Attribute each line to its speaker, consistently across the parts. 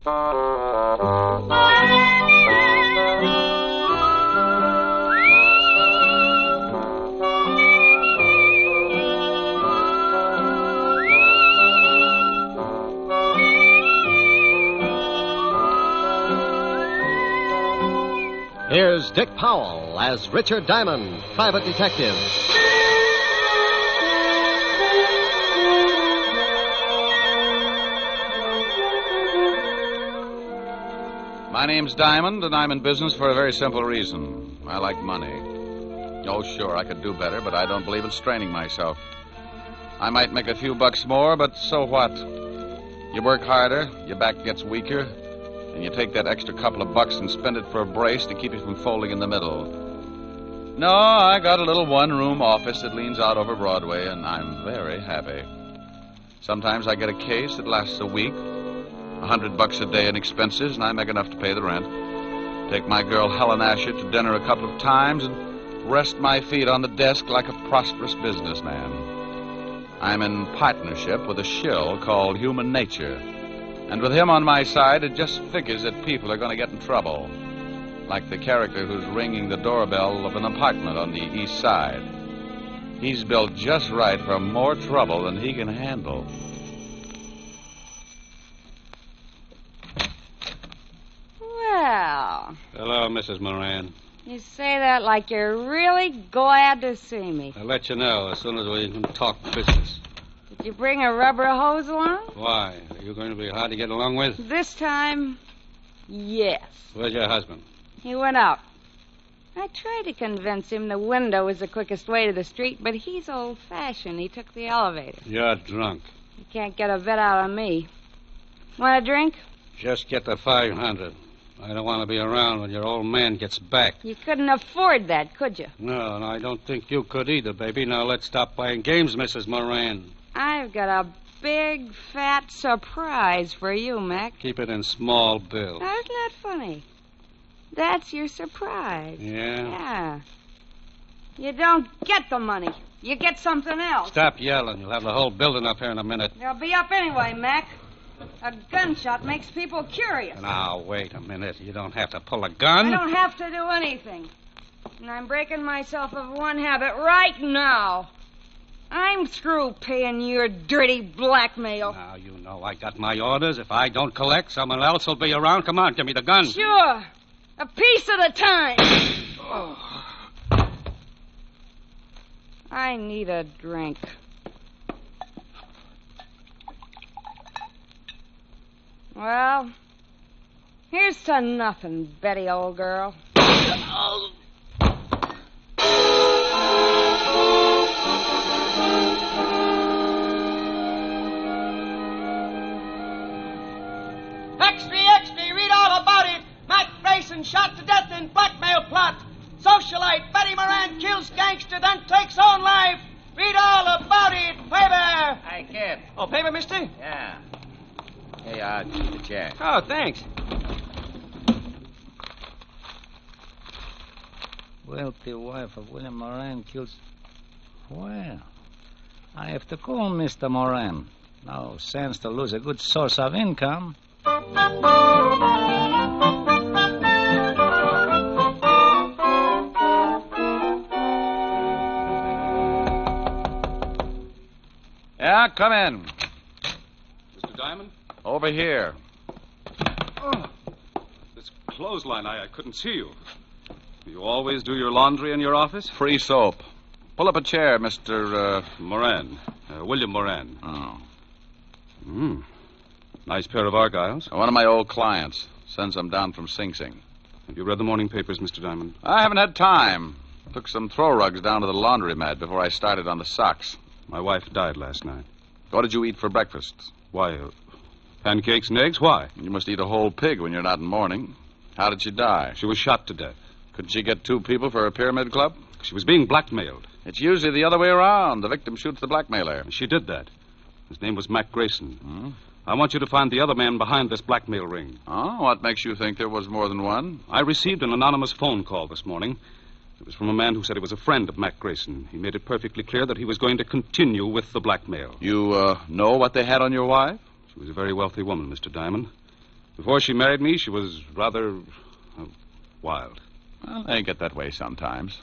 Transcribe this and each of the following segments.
Speaker 1: Here's Dick Powell as Richard Diamond, private detective.
Speaker 2: My name's Diamond, and I'm in business for a very simple reason. I like money. Oh, sure, I could do better, but I don't believe in straining myself. I might make a few bucks more, but so what? You work harder, your back gets weaker, and you take that extra couple of bucks and spend it for a brace to keep you from folding in the middle. No, I got a little one-room office that leans out over Broadway, and I'm very happy. Sometimes I get a case that lasts a week, $100 a day in expenses, and I make enough to pay the rent. Take my girl Helen Asher to dinner a couple of times and rest my feet on the desk like a prosperous businessman. I'm in partnership with a shill called Human Nature. And with him on my side, it just figures that people are going to get in trouble. Like the character who's ringing the doorbell of an apartment on the east side. He's built just right for more trouble than he can handle.
Speaker 3: Well.
Speaker 4: Hello, Mrs. Moran.
Speaker 3: You say that like you're really glad to see me.
Speaker 4: I'll let you know as soon as we can talk business.
Speaker 3: Did you bring a rubber hose along?
Speaker 4: Why? Are you going to be hard to get along with?
Speaker 3: This time, yes.
Speaker 4: Where's your husband?
Speaker 3: He went out. I tried to convince him the window was the quickest way to the street, but he's old-fashioned. He took the elevator.
Speaker 4: You're drunk.
Speaker 3: You can't get a bet out of me. Want a drink?
Speaker 4: Just get the 500. I don't want to be around when your old man gets back.
Speaker 3: You couldn't afford that, could you?
Speaker 4: No, and I don't think you could either, baby. Now let's stop playing games, Mrs. Moran.
Speaker 3: I've got a big, fat surprise for you, Mac.
Speaker 4: Keep it in small bill.
Speaker 3: That's not funny. That's your surprise.
Speaker 4: Yeah?
Speaker 3: Yeah. You don't get the money. You get something else.
Speaker 4: Stop yelling. You'll have the whole building up here in a minute.
Speaker 3: They'll be up anyway, Mac. A gunshot makes people curious.
Speaker 4: Now, wait a minute. You don't have to pull a gun.
Speaker 3: I don't have to do anything. And I'm breaking myself of one habit right now. I'm through paying your dirty blackmail.
Speaker 4: Now, you know I got my orders. If I don't collect, someone else will be around. Come on, give me the gun.
Speaker 3: Sure. A piece at a time.
Speaker 4: Oh.
Speaker 3: I need a drink. Well, here's to nothing, Betty, old girl.
Speaker 5: Extra, read all about it. Mac Grayson shot to death in blackmail plot. Socialite Betty Moran kills gangster, then takes own life. Read all about it, paper.
Speaker 6: Hey, kid.
Speaker 5: Oh, paper, mister?
Speaker 6: Yeah. Hey, keep the chair.
Speaker 5: Oh, thanks.
Speaker 7: Wealthy wife of William Moran kills... Well, I have to call Mr. Moran. No sense to lose a good source of income.
Speaker 2: Yeah, come in.
Speaker 8: Mr. Diamond?
Speaker 2: Over here.
Speaker 8: Oh, this clothesline, I couldn't see you. You always do your laundry in your office?
Speaker 2: Free soap. Pull up a chair, Mr.
Speaker 8: Moran. William Moran.
Speaker 2: Oh.
Speaker 8: Nice pair of Argyles.
Speaker 2: One of my old clients. Sends them down from Sing Sing.
Speaker 8: Have you read the morning papers, Mr. Diamond?
Speaker 2: I haven't had time. Took some throw rugs down to the laundromat before I started on the socks.
Speaker 8: My wife died last night.
Speaker 2: What did you eat for breakfast?
Speaker 8: Why, pancakes and eggs? Why?
Speaker 2: You must eat a whole pig when you're not in mourning. How did she die?
Speaker 8: She was shot to death.
Speaker 2: Couldn't she get two people for a pyramid club?
Speaker 8: She was being blackmailed.
Speaker 2: It's usually the other way around. The victim shoots the blackmailer.
Speaker 8: She did that. His name was Mac Grayson.
Speaker 2: Hmm?
Speaker 8: I want you to find the other man behind this blackmail ring.
Speaker 2: Oh, what makes you think there was more than one?
Speaker 8: I received an anonymous phone call this morning. It was from a man who said he was a friend of Mac Grayson. He made it perfectly clear that he was going to continue with the blackmail.
Speaker 2: You know what they had on your wife?
Speaker 8: She was a very wealthy woman, Mr. Diamond. Before she married me, she was rather wild.
Speaker 2: Well, they get that way sometimes.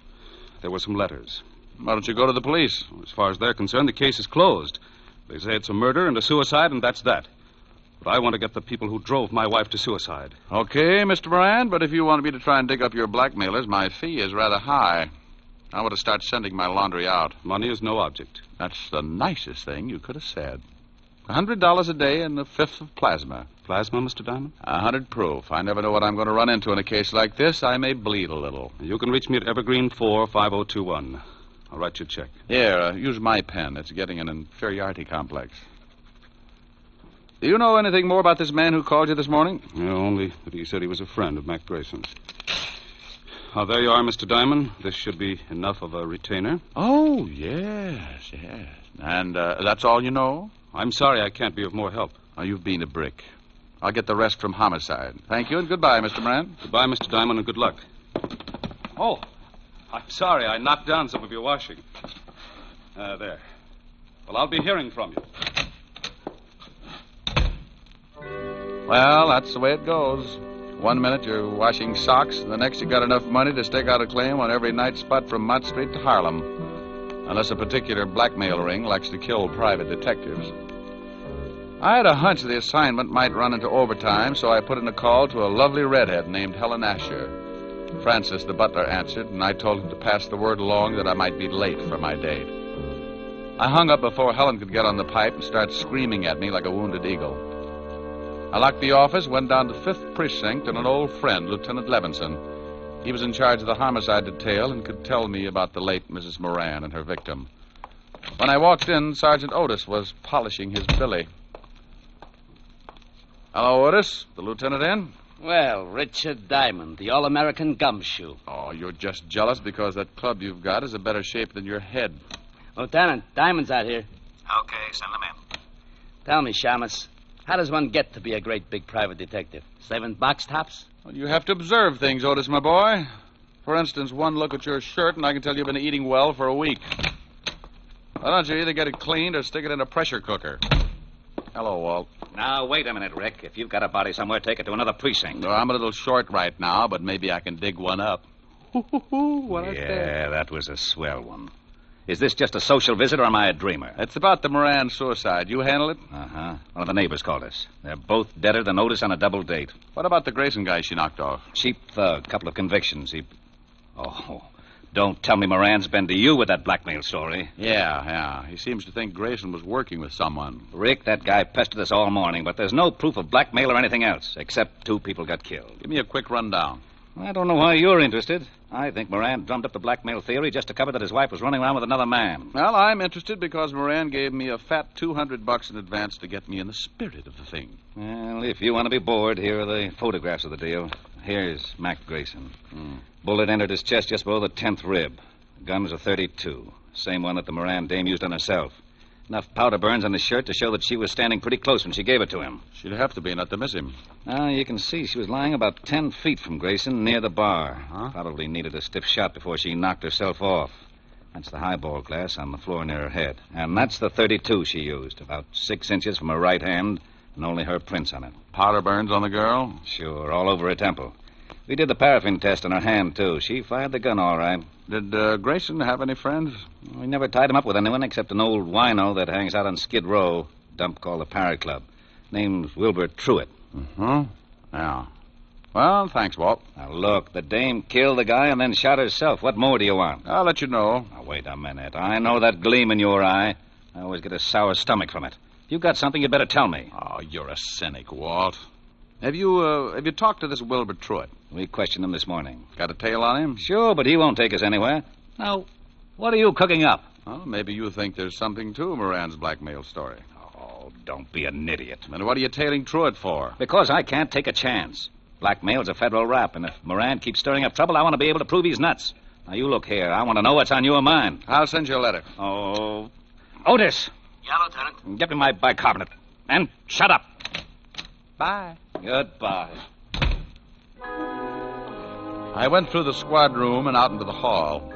Speaker 8: There were some letters.
Speaker 2: Why don't you go to the police?
Speaker 8: As far as they're concerned, the case is closed. They say it's a murder and a suicide, and that's that. But I want to get the people who drove my wife to suicide.
Speaker 2: Okay, Mr. Moran, but if you want me to try and dig up your blackmailers, my fee is rather high. I want to start sending my laundry out.
Speaker 8: Money is no object.
Speaker 2: That's the nicest thing you could have said. $100 a day and a fifth of plasma.
Speaker 8: Plasma, Mr. Diamond?
Speaker 2: 100 proof. I never know what I'm going to run into in a case like this. I may bleed a little.
Speaker 8: You can reach me at Evergreen 45021. I'll write you a check.
Speaker 2: Here, use my pen. It's getting an inferiority complex. Do you know anything more about this man who called you this morning?
Speaker 8: Yeah, only that he said he was a friend of Mac Grayson's. There you are, Mr. Diamond. This should be enough of a retainer.
Speaker 2: Oh, yes. And that's all you know?
Speaker 8: I'm sorry I can't be of more help.
Speaker 2: Oh, you've been a brick. I'll get the rest from homicide. Thank you and goodbye, Mr. Moran.
Speaker 8: Goodbye, Mr. Diamond, and good luck. Oh, I'm sorry. I knocked down some of your washing. There. Well, I'll be hearing from you.
Speaker 2: Well, that's the way it goes. 1 minute you're washing socks, and the next you got enough money to stake out a claim on every night spot from Mott Street to Harlem. Unless a particular blackmail ring likes to kill private detectives. I had a hunch the assignment might run into overtime, so I put in a call to a lovely redhead named Helen Asher. Francis, the butler, answered, and I told him to pass the word along that I might be late for my date. I hung up before Helen could get on the pipe and start screaming at me like a wounded eagle. I locked the office, went down to 5th Precinct, and an old friend, Lieutenant Levinson. He was in charge of the homicide detail and could tell me about the late Mrs. Moran and her victim. When I walked in, Sergeant Otis was polishing his billy. Hello, Otis. The lieutenant in?
Speaker 9: Well, Richard Diamond, the All-American gumshoe.
Speaker 2: Oh, you're just jealous because that club you've got is a better shape than your head.
Speaker 9: Lieutenant, Diamond's out here.
Speaker 7: Okay, send them in.
Speaker 9: Tell me, Shamus, how does one get to be a great big private detective? Slaving box tops?
Speaker 2: Well, you have to observe things, Otis, my boy. For instance, one look at your shirt, and I can tell you've been eating well for a week. Why don't you either get it cleaned or stick it in a pressure cooker? Hello, Walt.
Speaker 7: Now, wait a minute, Rick. If you've got a body somewhere, take it to another precinct.
Speaker 2: No, I'm a little short right now, but maybe I can dig one up. What I said.
Speaker 7: Yeah, that was a swell one. Is this just a social visit, or am I a dreamer?
Speaker 2: It's about the Moran suicide. You handle it?
Speaker 7: Uh-huh. One of the neighbors called us. They're both deader than Otis on a double date.
Speaker 2: What about the Grayson guy she knocked off?
Speaker 7: Cheap thug, couple of convictions. Oh, don't tell me Moran's been to you with that blackmail story.
Speaker 2: Yeah. He seems to think Grayson was working with someone.
Speaker 7: Rick, that guy pestered us all morning, but there's no proof of blackmail or anything else, except 2 people got killed.
Speaker 2: Give me a quick rundown.
Speaker 7: I don't know why you're interested. I think Moran drummed up the blackmail theory just to cover that his wife was running around with another man.
Speaker 2: Well, I'm interested because Moran gave me a fat $200 in advance to get me in the spirit of the thing.
Speaker 7: Well, if you want to be bored, here are the photographs of the deal. Here's Mac Grayson. Bullet entered his chest just below the 10th rib. The gun was a .32. Same one that the Moran dame used on herself. Enough powder burns on the shirt to show that she was standing pretty close when she gave it to him.
Speaker 2: She'd have to be, not to miss him.
Speaker 7: Now, you can see she was lying about 10 feet from Grayson near the bar.
Speaker 2: Huh?
Speaker 7: Probably needed a stiff shot before she knocked herself off. That's the highball glass on the floor near her head. And that's the .32 she used, about 6 inches from her right hand, and only her prints on it.
Speaker 2: Powder burns on the girl?
Speaker 7: Sure, all over her temple. We did the paraffin test on her hand, too. She fired the gun all right.
Speaker 2: Did Grayson have any friends?
Speaker 7: We never tied him up with anyone except an old wino that hangs out on Skid Row, a dump called the Parrot Club. Name's Wilbur Truitt.
Speaker 2: Yeah. Well, thanks, Walt.
Speaker 7: Now, look, the dame killed the guy and then shot herself. What more do you want?
Speaker 2: I'll let you know.
Speaker 7: Now, wait a minute. I know that gleam in your eye. I always get a sour stomach from it. If you've got something, you'd better tell me.
Speaker 2: Oh, you're a cynic, Walt. Have you talked to this Wilbur Truitt?
Speaker 7: We questioned him this morning.
Speaker 2: Got a tail on him?
Speaker 7: Sure, but he won't take us anywhere. Now, what are you cooking up?
Speaker 2: Well, maybe you think there's something to Moran's blackmail story.
Speaker 7: Oh, don't be an idiot.
Speaker 2: Then what are you tailing Truitt for?
Speaker 7: Because I can't take a chance. Blackmail's a federal rap, and if Moran keeps stirring up trouble, I want to be able to prove he's nuts. Now, you look here. I want to know what's on your mind.
Speaker 2: I'll send you a letter.
Speaker 7: Oh, Otis.
Speaker 9: Yeah, Lieutenant.
Speaker 7: Get me my bicarbonate. And shut up.
Speaker 2: Bye.
Speaker 7: Goodbye.
Speaker 2: I went through the squad room and out into the hall.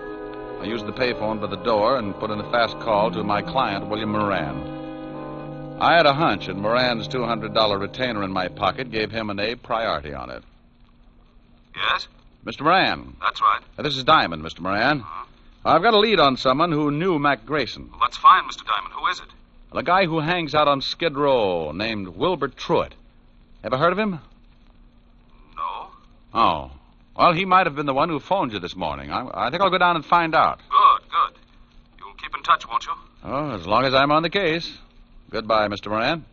Speaker 2: I used the payphone by the door and put in a fast call to my client, William Moran. I had a hunch, and Moran's $200 retainer in my pocket gave him an A priority on it.
Speaker 8: Yes?
Speaker 2: Mr. Moran.
Speaker 8: That's right.
Speaker 2: This is Diamond, Mr. Moran. I've got a lead on someone who knew Mac Grayson.
Speaker 8: Well, that's fine, Mr. Diamond. Who is it?
Speaker 2: The guy who hangs out on Skid Row, named Wilbur Truitt. Ever heard of him?
Speaker 8: No.
Speaker 2: Oh. Well, he might have been the one who phoned you this morning. I think I'll go down and find out.
Speaker 8: Good. You'll keep in touch, won't you?
Speaker 2: Oh, as long as I'm on the case. Goodbye, Mr. Moran.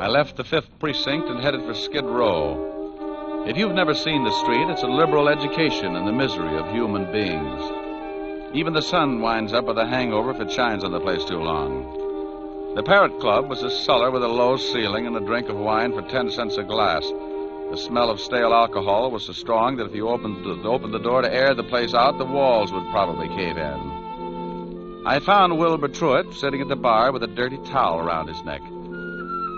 Speaker 2: I left the 5th Precinct and headed for Skid Row. If you've never seen the street, it's a liberal education in the misery of human beings. Even the sun winds up with a hangover if it shines on the place too long. The Parrot Club was a cellar with a low ceiling and a drink of wine for 10 cents a glass. The smell of stale alcohol was so strong that if you opened the door to air the place out, the walls would probably cave in. I found Wilbur Truitt sitting at the bar with a dirty towel around his neck.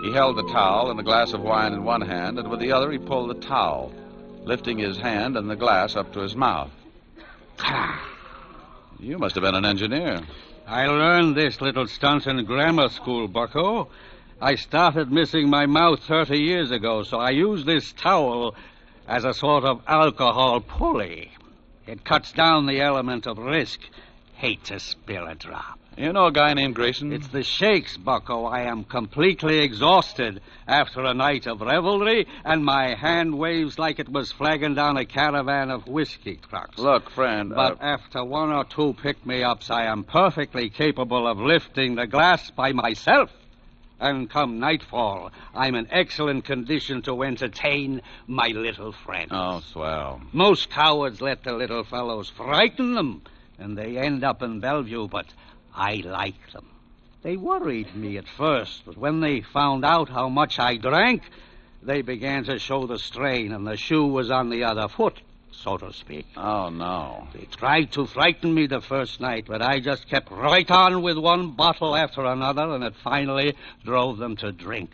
Speaker 2: He held the towel and a glass of wine in one hand, and with the other he pulled the towel, lifting his hand and the glass up to his mouth. You must have been an engineer.
Speaker 4: I learned this little stunt in grammar school, bucko. I started missing my mouth 30 years ago, so I use this towel as a sort of alcohol pulley. It cuts down the element of risk. Hate to spill a drop.
Speaker 2: You know a guy named Grayson?
Speaker 4: It's the shakes, bucko. I am completely exhausted after a night of revelry, and my hand waves like it was flagging down a caravan of whiskey trucks.
Speaker 2: Look, friend...
Speaker 4: But after 1 or 2 pick-me-ups, I am perfectly capable of lifting the glass by myself. And come nightfall, I'm in excellent condition to entertain my little friends.
Speaker 2: Oh, swell.
Speaker 4: Most cowards let the little fellows frighten them, and they end up in Bellevue, but I like them. They worried me at first, but when they found out how much I drank, they began to show the strain, and the shoe was on the other foot, so to speak.
Speaker 2: Oh, no.
Speaker 4: They tried to frighten me the first night, but I just kept right on with one bottle after another, and it finally drove them to drink.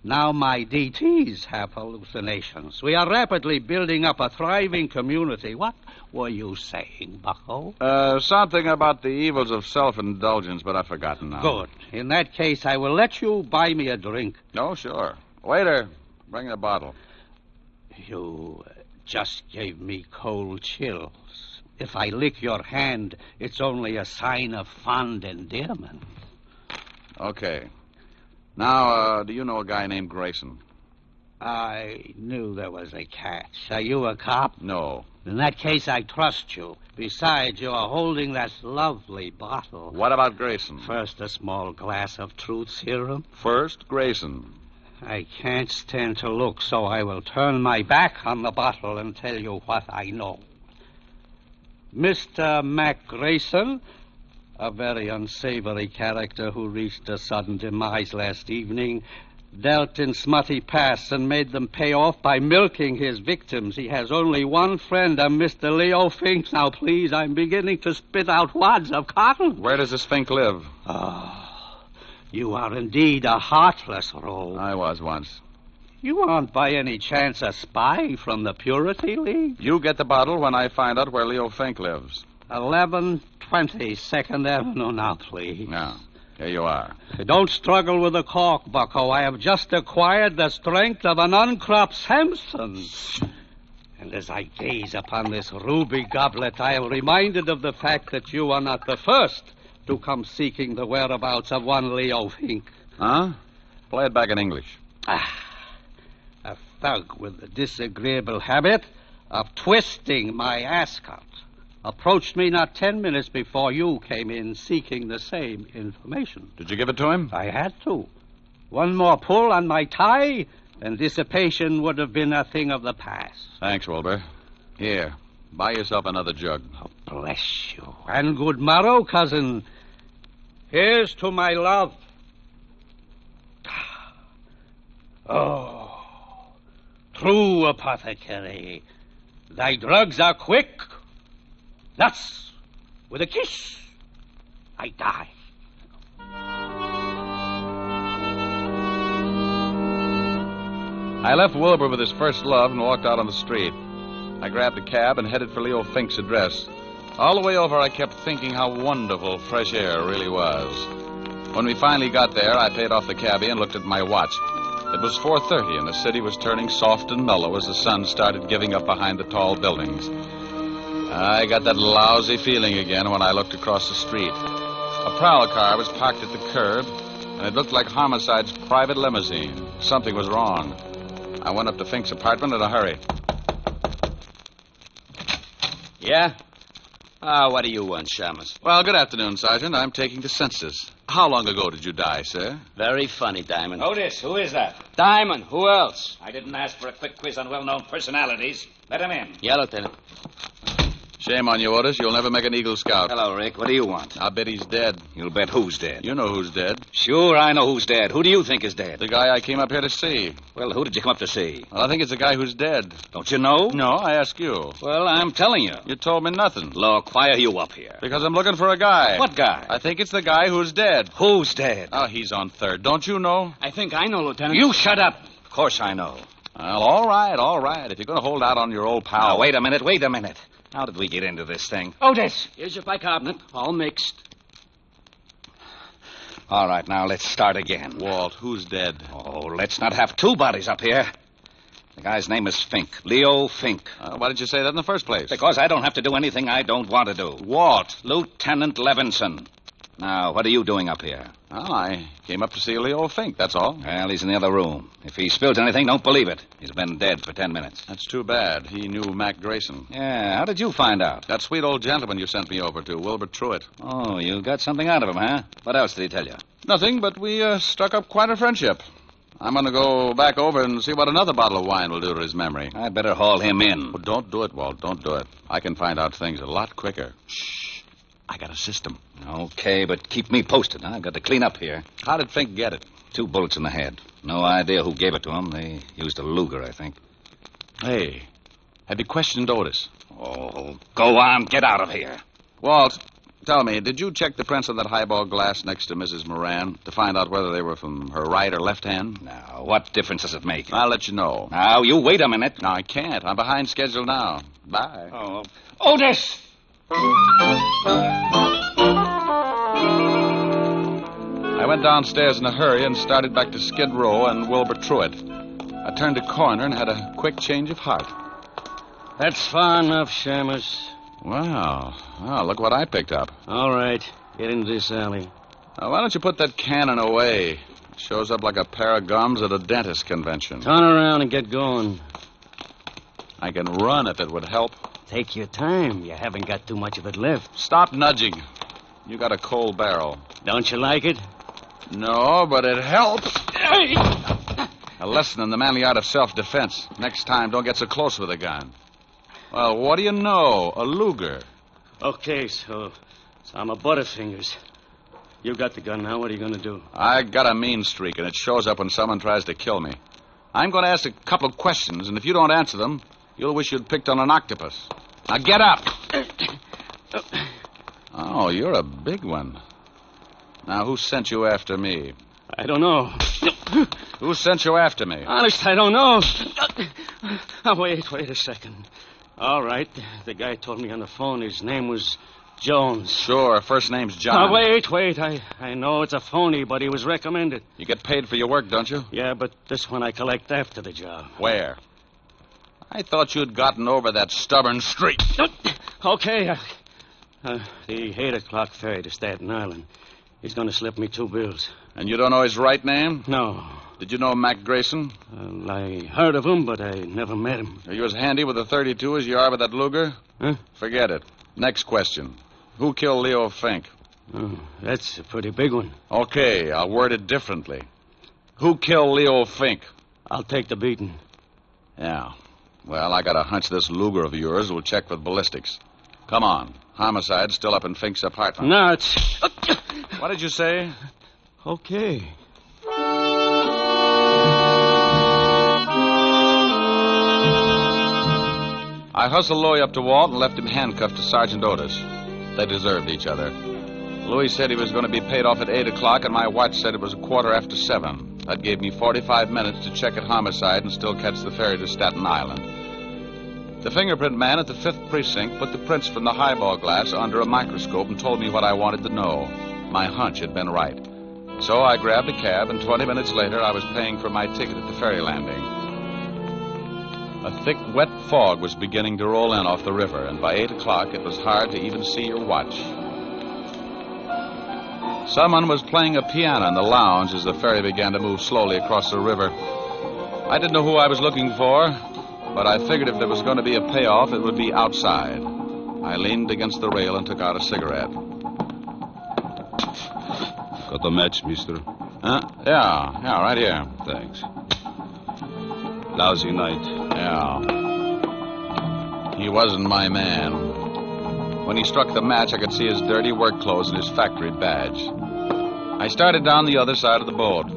Speaker 4: Now my DTs have hallucinations. We are rapidly building up a thriving community. What were you saying, bucko?
Speaker 2: Something about the evils of self-indulgence, but I've forgotten now.
Speaker 4: Good. In that case, I will let you buy me a drink.
Speaker 2: Oh, sure. Waiter, bring the bottle.
Speaker 4: You just gave me cold chills. If I lick your hand, it's only a sign of fond endearment.
Speaker 2: Okay. Now, do you know a guy named Grayson?
Speaker 4: I knew there was a catch. Are you a cop?
Speaker 2: No.
Speaker 4: In that case, I trust you. Besides, you are holding that lovely bottle.
Speaker 2: What about Grayson?
Speaker 4: First, a small glass of truth serum.
Speaker 2: First, Grayson.
Speaker 4: I can't stand to look, so I will turn my back on the bottle and tell you what I know. Mr. Mac Grayson, a very unsavory character who reached a sudden demise last evening, dealt in smutty pasts and made them pay off by milking his victims. He has only one friend, a Mr. Leo Fink. Now, please, I'm beginning to spit out wads of cotton.
Speaker 2: Where does this Fink live?
Speaker 4: Oh, you are indeed a heartless rogue.
Speaker 2: I was once.
Speaker 4: You aren't by any chance a spy from the Purity League?
Speaker 2: You get the bottle when I find out where Leo Fink lives.
Speaker 4: 1120 2nd Avenue now, please.
Speaker 2: Now, here you are.
Speaker 4: Don't struggle with the cork, bucko. I have just acquired the strength of an uncropped Samson. And as I gaze upon this ruby goblet, I am reminded of the fact that you are not the first to come seeking the whereabouts of one Leo Fink.
Speaker 2: Huh? Play it back in English.
Speaker 4: A thug with the disagreeable habit of twisting my ascot approached me not 10 minutes before you came in seeking the same information.
Speaker 2: Did you give it to him?
Speaker 4: I had to. One more pull on my tie, and dissipation would have been a thing of the past.
Speaker 2: Thanks, Wilbur. Here, buy yourself another jug.
Speaker 4: Oh, bless you. And good morrow, cousin. Here's to my love. Oh, true apothecary. Thy drugs are quick. Thus, with a kiss, I die.
Speaker 2: I left Wilbur with his first love and walked out on the street. I grabbed a cab and headed for Leo Fink's address. All the way over, I kept thinking how wonderful fresh air really was. When we finally got there, I paid off the cabbie and looked at my watch. It was 4:30, and the city was turning soft and mellow as the sun started giving up behind the tall buildings. I got that lousy feeling again when I looked across the street. A prowl car was parked at the curb, and it looked like Homicide's private limousine. Something was wrong. I went up to Fink's apartment in a hurry.
Speaker 9: Yeah? What do you want, Shamus?
Speaker 2: Well, good afternoon, Sergeant. I'm taking the census. How long ago did you die, sir?
Speaker 9: Very funny, Diamond.
Speaker 7: Otis, who is that?
Speaker 9: Diamond, who else?
Speaker 7: I didn't ask for a quick quiz on well-known personalities. Let him in.
Speaker 9: Yeah, Lieutenant.
Speaker 2: Shame on you, Otis. You'll never make an Eagle Scout.
Speaker 7: Hello, Rick. What do you want?
Speaker 2: I bet he's dead.
Speaker 7: You'll bet who's dead.
Speaker 2: You know who's dead.
Speaker 7: Sure, I know who's dead. Who do you think is dead?
Speaker 2: The guy I came up here to see.
Speaker 7: Well, who did you come up to see?
Speaker 2: Well, I think it's the guy who's dead.
Speaker 7: Don't you know?
Speaker 2: No, I ask you.
Speaker 7: Well, I'm telling you.
Speaker 2: You told me nothing.
Speaker 7: Look, why are you up here?
Speaker 2: Because I'm looking for a guy.
Speaker 7: What guy?
Speaker 2: I think it's the guy who's dead.
Speaker 7: Who's dead?
Speaker 2: Oh, he's on third. Don't you know?
Speaker 9: I think I know, Lieutenant.
Speaker 7: You shut up. Of course I know.
Speaker 2: Well, all right. If you're going to hold out on your old pal.
Speaker 7: Now, wait a minute. How did we get into this thing?
Speaker 9: Otis! Here's your bicarbonate, all mixed.
Speaker 7: All right, now let's start again.
Speaker 2: Walt, who's dead?
Speaker 7: Oh, let's not have two bodies up here. The guy's name is Fink. Leo Fink.
Speaker 2: Why did you say that in the first place?
Speaker 7: Because I don't have to do anything I don't want to do.
Speaker 2: Walt.
Speaker 7: Lieutenant Levinson. Now, what are you doing up here?
Speaker 2: Well, I came up to see Leo Fink, that's all.
Speaker 7: Well, he's in the other room. If he spills anything, don't believe it. He's been dead for 10 minutes.
Speaker 2: That's too bad. He knew Mac Grayson.
Speaker 7: Yeah, how did you find out?
Speaker 2: That sweet old gentleman you sent me over to, Wilbur Truitt.
Speaker 7: Oh, you got something out of him, huh? What else did he tell you?
Speaker 2: Nothing, but we struck up quite a friendship. I'm going to go back over and see what another bottle of wine will do to his memory.
Speaker 7: I'd better haul him in.
Speaker 2: Oh, don't do it, Walt. Don't do it. I can find out things a lot quicker. Shh. I got a system.
Speaker 7: Okay, but keep me posted. I've got to clean up here.
Speaker 2: How did Fink get it?
Speaker 7: 2 bullets in the head. No idea who gave it to him. They used a Luger, I think.
Speaker 2: Hey, have you questioned Otis?
Speaker 7: Oh, go on. Get out of here.
Speaker 2: Walt, tell me, did you check the prints on that highball glass next to Mrs. Moran to find out whether they were from her right or left hand?
Speaker 7: Now, what difference does it make?
Speaker 2: I'll let you know.
Speaker 7: Now, you wait a minute.
Speaker 2: No, I can't. I'm behind schedule now. Bye.
Speaker 7: Oh, Otis!
Speaker 2: I went downstairs in a hurry and started back to Skid Row and Wilbur Truitt. I turned a corner and had a quick change of heart.
Speaker 4: That's far enough, Shamus.
Speaker 2: Wow. Well, look what I picked up.
Speaker 4: All right. Get into this alley.
Speaker 2: Now, why don't you put that cannon away? It shows up like a pair of gums at a dentist convention.
Speaker 4: Turn around and get going.
Speaker 2: I can run if it would help.
Speaker 4: Take your time. You haven't got too much of it left.
Speaker 2: Stop nudging. You got a cold barrel.
Speaker 4: Don't you like it?
Speaker 2: No, but it helps. A lesson in the manly art of self-defense. Next time, don't get so close with a gun. Well, what do you know? A Luger.
Speaker 4: Okay, so I'm a Butterfingers. You got the gun now. What are you going to do?
Speaker 2: I got a mean streak, and it shows up when someone tries to kill me. I'm going to ask a couple of questions, and if you don't answer them, you'll wish you'd picked on an octopus. Now, get up. Oh, you're a big one. Now, who sent you after me?
Speaker 4: I don't know.
Speaker 2: Who sent you after me?
Speaker 4: Honest, I don't know. Oh, wait a second. All right. The guy told me on the phone his name was Jones.
Speaker 2: Sure, first name's John.
Speaker 4: Oh, wait. I know it's a phony, but he was recommended.
Speaker 2: You get paid for your work, don't you?
Speaker 4: Yeah, but this one I collect after the job.
Speaker 2: Where? I thought you'd gotten over that stubborn streak.
Speaker 4: Okay. The 8 o'clock ferry to Staten Island. He's going to slip me 2 bills.
Speaker 2: And you don't know his right name?
Speaker 4: No.
Speaker 2: Did you know Mac Grayson?
Speaker 4: I heard of him, but I never met him.
Speaker 2: Are you as handy with a .32 as you are with that Luger?
Speaker 4: Huh?
Speaker 2: Forget it. Next question. Who killed Leo Fink?
Speaker 4: Oh, that's a pretty big one.
Speaker 2: Okay, I'll word it differently. Who killed Leo Fink?
Speaker 4: I'll take the beating.
Speaker 2: Yeah. Well, I got a hunch this Luger of yours will check with ballistics. Come on. Homicide's still up in Fink's apartment.
Speaker 4: No, it's...
Speaker 2: What did you say?
Speaker 4: Okay.
Speaker 2: I hustled Louis up to Walt and left him handcuffed to Sergeant Otis. They deserved each other. Louis said he was going to be paid off at 8 o'clock, and my watch said it was 7:15. That gave me 45 minutes to check at Homicide and still catch the ferry to Staten Island. The fingerprint man at the 5th Precinct put the prints from the highball glass under a microscope and told me what I wanted to know. My hunch had been right. So I grabbed a cab, and 20 minutes later I was paying for my ticket at the ferry landing. A thick, wet fog was beginning to roll in off the river, and by 8 o'clock it was hard to even see or watch. Someone was playing a piano in the lounge as the ferry began to move slowly across the river. I didn't know who I was looking for, but I figured if there was going to be a payoff, it would be outside. I leaned against the rail and took out a cigarette.
Speaker 8: Got the match, mister?
Speaker 2: Huh? Yeah, right here.
Speaker 8: Thanks. Lousy night.
Speaker 2: Yeah. He wasn't my man. When he struck the match, I could see his dirty work clothes and his factory badge. I started down the other side of the boat.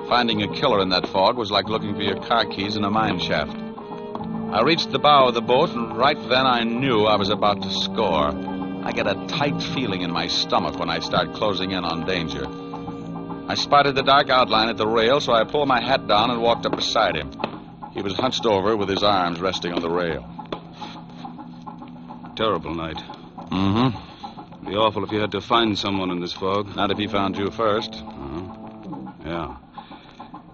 Speaker 2: Finding a killer in that fog was like looking for your car keys in a mine shaft. I reached the bow of the boat, and right then I knew I was about to score. I get a tight feeling in my stomach when I start closing in on danger. I spotted the dark outline at the rail, so I pulled my hat down and walked up beside him. He was hunched over with his arms resting on the rail.
Speaker 8: Terrible night.
Speaker 2: Mm-hmm.
Speaker 8: Be awful if you had to find someone in this fog.
Speaker 2: Not if he found you first.
Speaker 8: Yeah.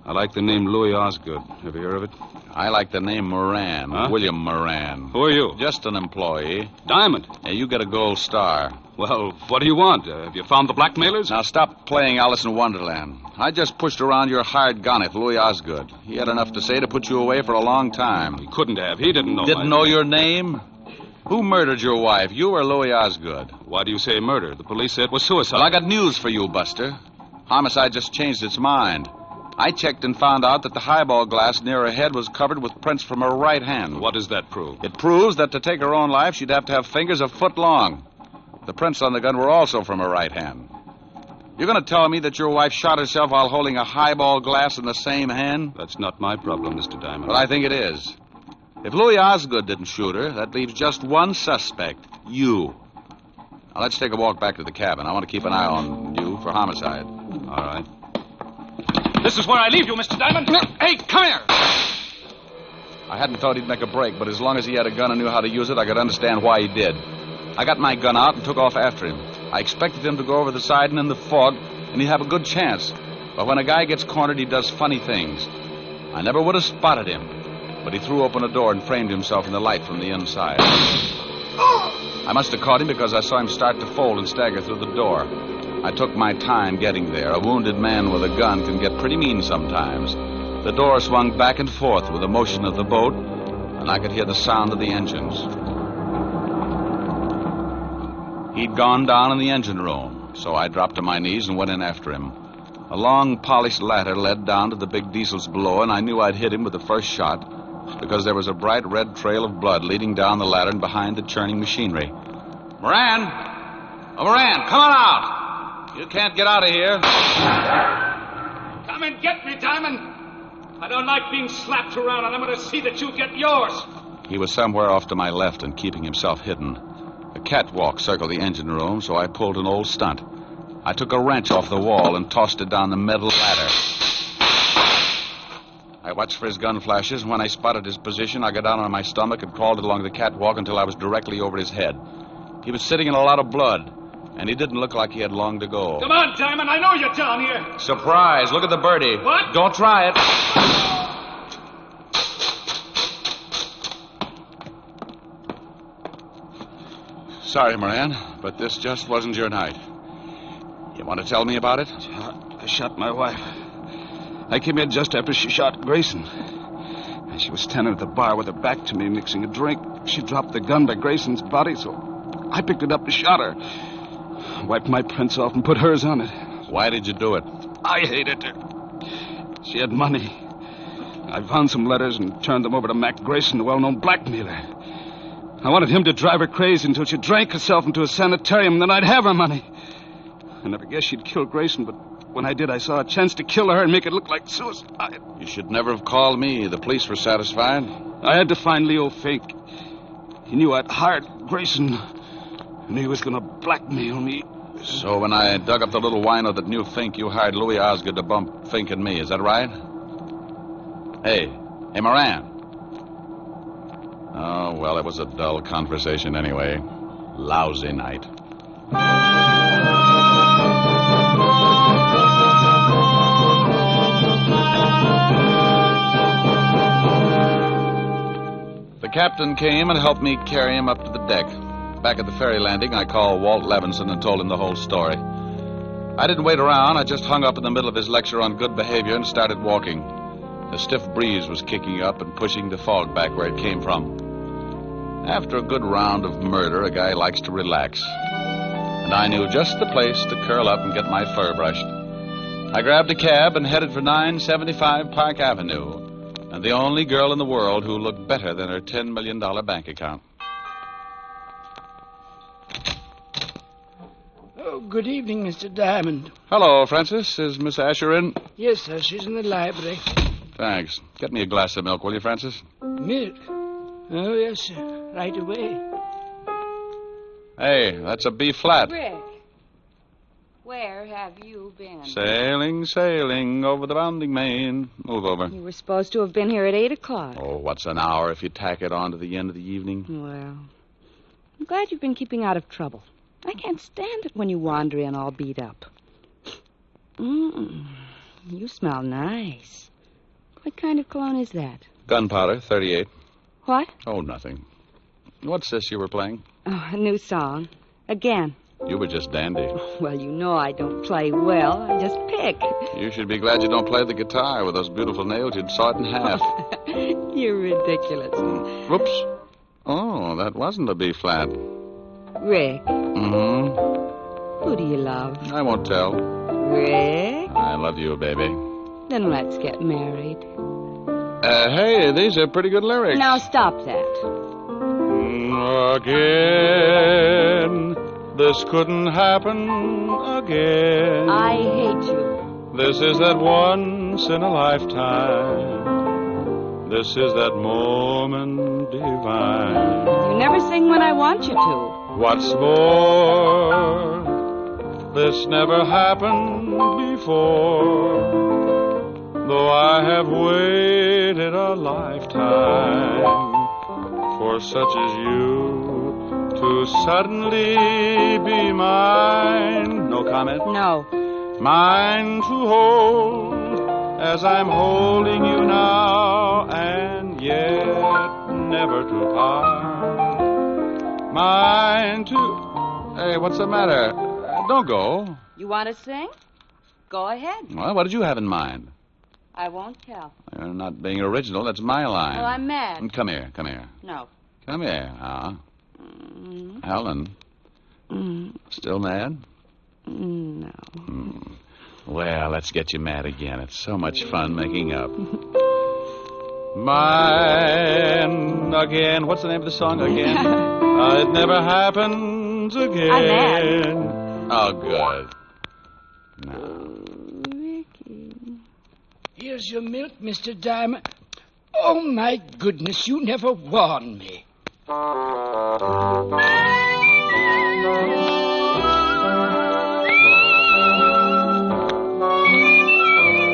Speaker 8: I like the name Louis Osgood. Ever hear of it?
Speaker 2: I like the name Moran.
Speaker 8: Huh?
Speaker 2: William Moran.
Speaker 8: Who are you?
Speaker 2: Just an employee.
Speaker 8: Diamond.
Speaker 2: Yeah, you get a gold star.
Speaker 8: Well, what do you want? Have you found the blackmailers?
Speaker 2: Now stop playing Alice in Wonderland. I just pushed around your hired gonnet, Louis Osgood. He had enough to say to put you away for a long time.
Speaker 8: He couldn't have. He didn't know.
Speaker 2: Didn't know your name? Who murdered your wife, you or Louis Osgood?
Speaker 8: Why do you say murder? The police said it was suicide.
Speaker 2: Well, I got news for you, Buster. Homicide just changed its mind. I checked and found out that the highball glass near her head was covered with prints from her right hand.
Speaker 8: What does that prove?
Speaker 2: It proves that to take her own life, she'd have to have fingers a foot long. The prints on the gun were also from her right hand. You're going to tell me that your wife shot herself while holding a highball glass in the same hand?
Speaker 8: That's not my problem, Mr. Diamond.
Speaker 2: Well, I think it is. If Louis Osgood didn't shoot her, that leaves just one suspect, you. Now, let's take a walk back to the cabin. I want to keep an eye on you for homicide.
Speaker 8: All right. This is where I leave you, Mr. Diamond.
Speaker 2: Hey, come here! I hadn't thought he'd make a break, but as long as he had a gun and knew how to use it, I could understand why he did. I got my gun out and took off after him. I expected him to go over the side and in the fog, and he'd have a good chance. But when a guy gets cornered, he does funny things. I never would have spotted him, but he threw open a door and framed himself in the light from the inside. I must have caught him because I saw him start to fold and stagger through the door. I took my time getting there. A wounded man with a gun can get pretty mean sometimes. The door swung back and forth with the motion of the boat, and I could hear the sound of the engines. He'd gone down in the engine room, so I dropped to my knees and went in after him. A long, polished ladder led down to the big diesels below, and I knew I'd hit him with the first shot because there was a bright red trail of blood leading down the ladder and behind the churning machinery. Moran! Oh, Moran, come on out! You can't get out of here.
Speaker 8: Come and get me, Diamond. I don't like being slapped around, and I'm going to see that you get yours.
Speaker 2: He was somewhere off to my left and keeping himself hidden. A catwalk circled the engine room, so I pulled an old stunt. I took a wrench off the wall and tossed it down the metal ladder. I watched for his gun flashes, and when I spotted his position, I got down on my stomach and crawled along the catwalk until I was directly over his head. He was sitting in a lot of blood, and he didn't look like he had long to go.
Speaker 8: Come on, Diamond. I know you're down here.
Speaker 2: Surprise. Look at the birdie.
Speaker 8: What?
Speaker 2: Don't try it. Sorry, Moran, but this just wasn't your night. You want to tell me about it?
Speaker 8: I shot my wife. I came in just after she shot Grayson. And she was standing at the bar with her back to me, mixing a drink. She dropped the gun by Grayson's body, so I picked it up and shot her. Wiped my prints off and put hers on it.
Speaker 2: Why did you do it?
Speaker 8: I hated her. She had money. I found some letters and turned them over to Mac Grayson, the well-known blackmailer. I wanted him to drive her crazy until she drank herself into a sanitarium, and then I'd have her money. I never guessed she'd kill Grayson, but when I did, I saw a chance to kill her and make it look like suicide.
Speaker 2: You should never have called me. The police were satisfied.
Speaker 8: I had to find Leo Fink. He knew I'd hired Grayson, and he was going to blackmail me.
Speaker 2: So when I dug up the little wino that knew Fink, you hired Louis Osgood to bump Fink and me. Is that right? Hey, Moran. Oh, well, it was a dull conversation anyway. Lousy night. The captain came and helped me carry him up to the deck. Back at the ferry landing, I called Walt Levinson and told him the whole story. I didn't wait around. I just hung up in the middle of his lecture on good behavior and started walking. A stiff breeze was kicking up and pushing the fog back where it came from. After a good round of murder, a guy likes to relax. And I knew just the place to curl up and get my fur brushed. I grabbed a cab and headed for 975 Park Avenue, and the only girl in the world who looked better than her $10 million bank account.
Speaker 10: Oh, good evening, Mr. Diamond.
Speaker 2: Hello, Francis. Is Miss Asher in?
Speaker 10: Yes, sir. She's in the library.
Speaker 2: Thanks. Get me a glass of milk, will you, Francis?
Speaker 10: Milk? Oh, yes, sir. Right away.
Speaker 2: Hey, that's a B flat.
Speaker 3: Rick, where have you been?
Speaker 2: Sailing, sailing over the bounding main. Move over.
Speaker 3: You were supposed to have been here at 8 o'clock.
Speaker 2: Oh, what's an hour if you tack it on to the end of the evening?
Speaker 3: Well, I'm glad you've been keeping out of trouble. I can't stand it when you wander in all beat up. You smell nice. What kind of cologne is that?
Speaker 2: Gunpowder, 38.
Speaker 3: What?
Speaker 2: Oh, nothing. What's this you were playing?
Speaker 3: Oh, a new song. Again.
Speaker 2: You were just dandy.
Speaker 3: Well, you know I don't play well. I just pick.
Speaker 2: You should be glad you don't play the guitar. With those beautiful nails, you'd saw it in half.
Speaker 3: You're ridiculous.
Speaker 2: Whoops. Oh, that wasn't a B flat.
Speaker 3: Rick.
Speaker 2: Mm-hmm.
Speaker 3: Who do you love?
Speaker 2: I won't tell.
Speaker 3: Rick?
Speaker 2: I love you, baby.
Speaker 3: Then let's get married.
Speaker 2: Hey, these are pretty good lyrics.
Speaker 3: Now stop that.
Speaker 2: Again, this couldn't happen again.
Speaker 3: I hate you.
Speaker 2: This is that once in a lifetime. This is that moment divine.
Speaker 3: You never sing when I want you to.
Speaker 2: What's more, this never happened before. Though I have waited a lifetime for such as you to suddenly be mine. No comment?
Speaker 3: No.
Speaker 2: Mine to hold as I'm holding you now, and yet never to part. Mine to... Hey, what's the matter? Don't go.
Speaker 3: You want to sing? Go ahead.
Speaker 2: Well, what did you have in mind?
Speaker 3: I won't tell.
Speaker 2: You're not being original. That's my line.
Speaker 3: Well, I'm mad.
Speaker 2: Come here.
Speaker 3: No.
Speaker 2: Come here. Helen. Still mad?
Speaker 3: No.
Speaker 2: Well, let's get you mad again. It's so much fun making up. Mine again. What's the name of the song again? It never happens again.
Speaker 3: I'm mad.
Speaker 2: Oh, good. No.
Speaker 3: Ricky.
Speaker 10: Here's your milk, Mr. Diamond. Oh, my goodness, you never warned me.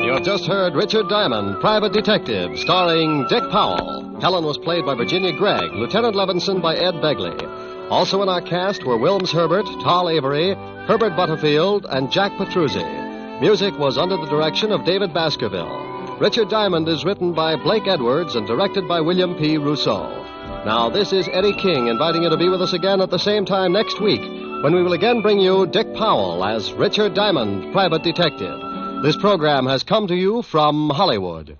Speaker 1: You've just heard Richard Diamond, Private Detective, starring Dick Powell. Helen was played by Virginia Gregg, Lieutenant Levinson by Ed Begley. Also in our cast were Wilms Herbert, Tal Avery, Herbert Butterfield, and Jack Petruzzi. Music was under the direction of David Baskerville. Richard Diamond is written by Blake Edwards and directed by William P. Rousseau. Now, this is Eddie King inviting you to be with us again at the same time next week when we will again bring you Dick Powell as Richard Diamond, Private Detective. This program has come to you from Hollywood.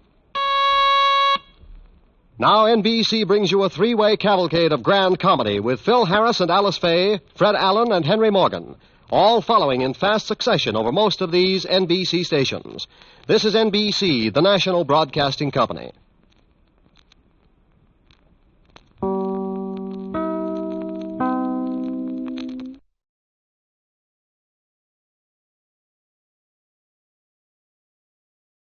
Speaker 1: Now NBC brings you a three-way cavalcade of grand comedy with Phil Harris and Alice Faye, Fred Allen and Henry Morgan, all following in fast succession over most of these NBC stations. This is NBC, the national broadcasting company.